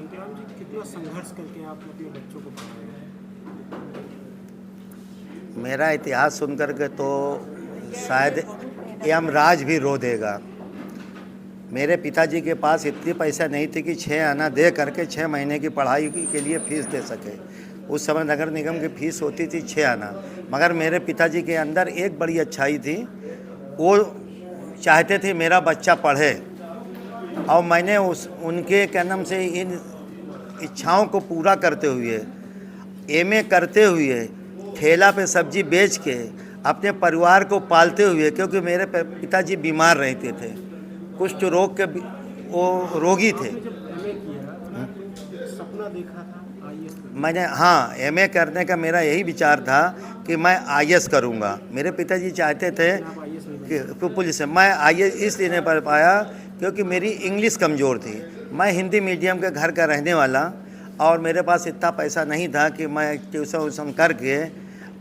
सत्यवान जी कितना संघर्ष करके आप अपने बच्चों को पढ़ा रहे हैं? मेरा इतिहास सुनकर के तो शायद यमराज भी रो देगा। मेरे पिताजी के पास इतनी पैसा नहीं थी कि 6 आना दे करके 6 महीने की पढ़ाई के लिए फ़ीस दे सके। उस समय नगर निगम की फ़ीस होती थी 6 आना। मगर मेरे पिताजी के अंदर एक बड़ी अच्छाई थी, वो चाहते थे मेरा बच्चा पढ़े, और मैंने उनके क्या नाम से इन इच्छाओं को पूरा करते हुए, एमए करते हुए, ठेला पे सब्जी बेच के अपने परिवार को पालते हुए, क्योंकि मेरे पिताजी बीमार रहते थे, कुष्ठ रोग के वो रोगी थे। आपने जब एमए किया तो सपना देखा था आईएएस करने मैंने एमए करने का मेरा यही विचार था कि मैं आईएएस करूंगा। मेरे पिताजी चाहते थे का? आप आईएएस नहीं बने। कि पुलिस से मैं आईएएस इसलिए नहीं पढ़ पाया क्योंकि मेरी इंग्लिश कमज़ोर थी। मैं हिंदी मीडियम के घर का रहने वाला, और मेरे पास इतना पैसा नहीं था कि मैं ट्यूशन व्यूशन करके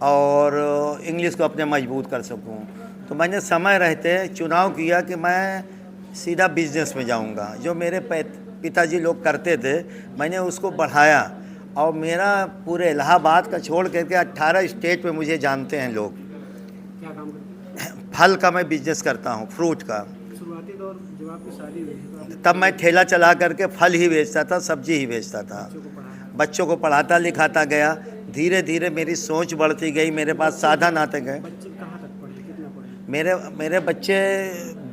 और इंग्लिश को अपने मजबूत कर सकूं। तो मैंने समय रहते चुनाव किया कि मैं सीधा बिजनेस में जाऊंगा। जो मेरे पिताजी लोग करते थे मैंने उसको बढ़ाया, और मेरा पूरे इलाहाबाद का छोड़ करके 18 स्टेट में मुझे जानते हैं लोग। क्या काम करते हैं? फल का मैं बिजनेस करता हूँ, फ्रूट का। शुरुआती दौर जब आपकी शादी हुई थी तो आपने तब मैं ठेला चला करके फल ही बेचता था, सब्जी ही बेचता था। बच्चों को पढ़ाया? बच्चों को पढ़ाता लिखाता गया। धीरे धीरे मेरी सोच बढ़ती गई, मेरे पास साधन आते गए। बच्चे कहाँ तक पढ़े, कितना पढ़े? मेरे बच्चे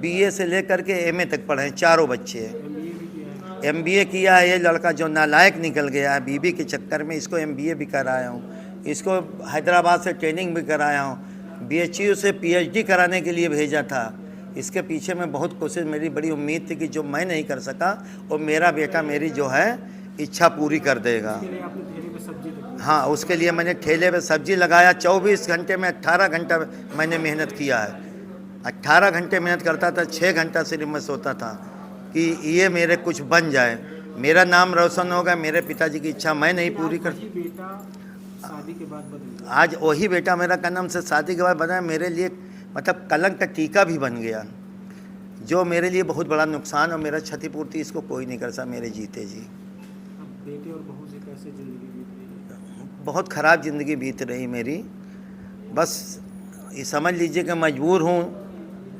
बीए से लेकर के एमए तक पढ़े हैं, चारों बच्चे। एमबीए भी किया है? एमबीए किया है। ये लड़का जो नालायक निकल गया है बीबी के चक्कर में, इसको एमबीए भी कराया हूँ, इसको हैदराबाद से ट्रेनिंग भी कराया हूँ, बीएचयू से पीएचडी कराने के लिए भेजा था। इसके पीछे में बहुत कोशिश, मेरी बड़ी उम्मीद थी कि जो मैं नहीं कर सका वो मेरा बेटा मेरी जो है इच्छा पूरी कर देगा। इसके लिए आपने ठेले पे सब्जी रखी? हाँ, उसके लिए मैंने ठेले पे सब्जी लगाया। 24 घंटे में 18 घंटा मैंने मेहनत किया है। 18 घंटे मेहनत करता था, 6 घंटा सिर्फ मैं सोता था कि ये मेरे कुछ बन जाए, मेरा नाम रोशन होगा। मेरे पिताजी की इच्छा मैं नहीं पूरी कर। वही बेटा शादी के बाद बदल गया। आज वही बेटा मेरा कदम से शादी के बाद बना, मेरे लिए मतलब कलंक का टीका भी बन गया, जो मेरे लिए बहुत बड़ा नुकसान, और मेरा क्षतिपूर्ति इसको कोई नहीं कर सकता मेरे जीते जी। अब बेटे और बहू से कैसे ज़िंदगी बीत रही है? बहुत ख़राब ज़िंदगी बीत रही मेरी। बस ये समझ लीजिए कि मजबूर हूँ,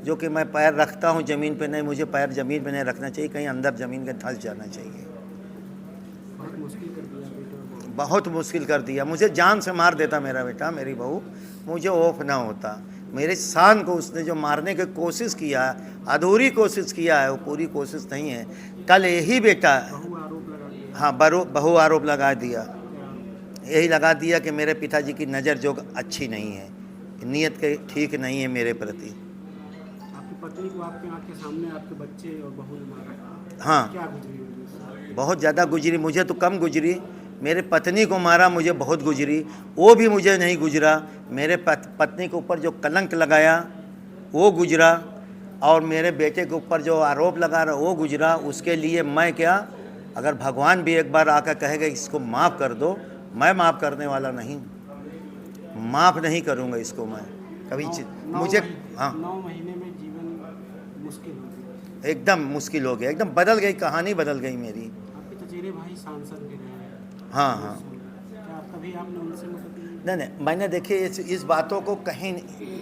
जो कि मैं पैर रखता हूँ ज़मीन पे नहीं, मुझे पैर ज़मीन पे नहीं रखना चाहिए, कहीं अंदर ज़मीन के धंस जाना चाहिए। बहुत मुश्किल कर दिया बेटे और बहू। बहुत मुश्किल कर दिया, मुझे जान से मार देता मेरा बेटा, मेरी बहू, मुझे औफ ना होता। मेरे शान को उसने जो मारने की कोशिश किया, अधूरी कोशिश किया है, वो पूरी कोशिश नहीं है। कल यही बेटा, बहू आरोप लगा दिया? हाँ, बहु आरोप लगा दिया। क्या आरोप? यही लगा दिया कि मेरे पिताजी की नज़र जो अच्छी नहीं है, नीयत के ठीक नहीं है मेरे प्रति। आपकी पत्नी को आपके आँख के सामने आपके बच्चे और बहू ने मारा? हाँ, क्या गुजरी होगी उससे? बहुत ज़्यादा गुजरी, मुझे तो कम गुजरी। मेरे पत्नी को मारा, मुझे बहुत गुजरी। वो भी मुझे नहीं गुजरा। मेरे पत्नी के ऊपर जो कलंक लगाया वो गुजरा, और मेरे बेटे के ऊपर जो आरोप लगा रहा वो गुजरा। उसके लिए मैं क्या, अगर भगवान भी एक बार आकर कहेगा इसको माफ़ कर दो, मैं माफ़ करने वाला नहीं, माफ़ नहीं करूँगा इसको मैं कभी। मुझे हाँ, 9 महीने में जीवन मुश्किल हो गया। एकदम मुश्किल हो गया, एकदम बदल गई, कहानी बदल गई मेरी। आपके चचेरे भाई सांसद भी रहे हैं। हाँ हाँ, क्या कभी आपने उनसे मदद ली? नहीं, मैंने देखिए इस बातों को कहीं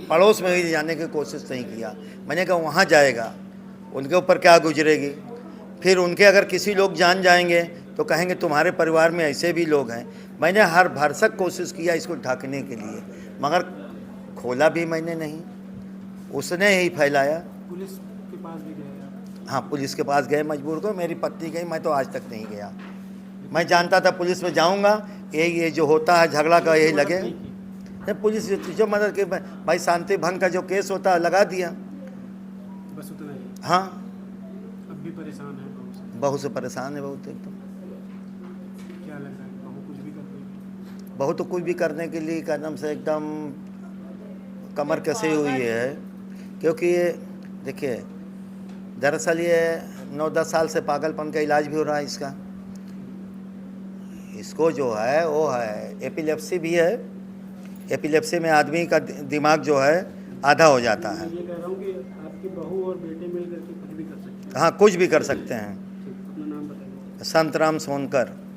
पड़ोस में भी जाने की कोशिश नहीं किया। मैंने कहा वहाँ जाएगा, उनके ऊपर क्या गुजरेगी, फिर उनके अगर किसी लोग जान जाएंगे तो कहेंगे तुम्हारे परिवार में ऐसे भी लोग हैं। मैंने हर भरसक कोशिश किया इसको ढकने के लिए, मगर खोला भी मैंने नहीं, उसने ही फैलाया। पुलिस के पास भी गए आप? हाँ, पुलिस के पास गए मजबूर को, मेरी पत्नी गई, मैं तो आज तक नहीं गया। मैं जानता था पुलिस में जाऊंगा ये जो होता है झगड़ा का यही लगे। नहीं की? नहीं, पुलिस जो मदद के भाई शांति भंग का जो केस होता है लगा दिया। बस उतना ही? हाँ, अब भी परेशान है बहू से? बहू से परेशान है बहुत एकदम। क्या लग रहा है बहू कुछ भी कर रही है? बहू तो कुछ भी करने के लिए कदम से एकदम कमर कसी हुई है, क्योंकि ये देखिए दरअसल ये 9-10 साल से पागलपन का इलाज भी हो रहा है इसका। इसको जो है वो है एपिलेप्सी भी है। एपिलेप्सी में आदमी का दिमाग जो है आधा हो जाता है। मैं ये कह रहा हूँ कि आपकी बहू और बेटे मिल करके कुछ भी कर सकते हैं। हाँ, कुछ भी कर सकते हैं। ठीक, अपना नाम बताइए। संतराम सोनकर।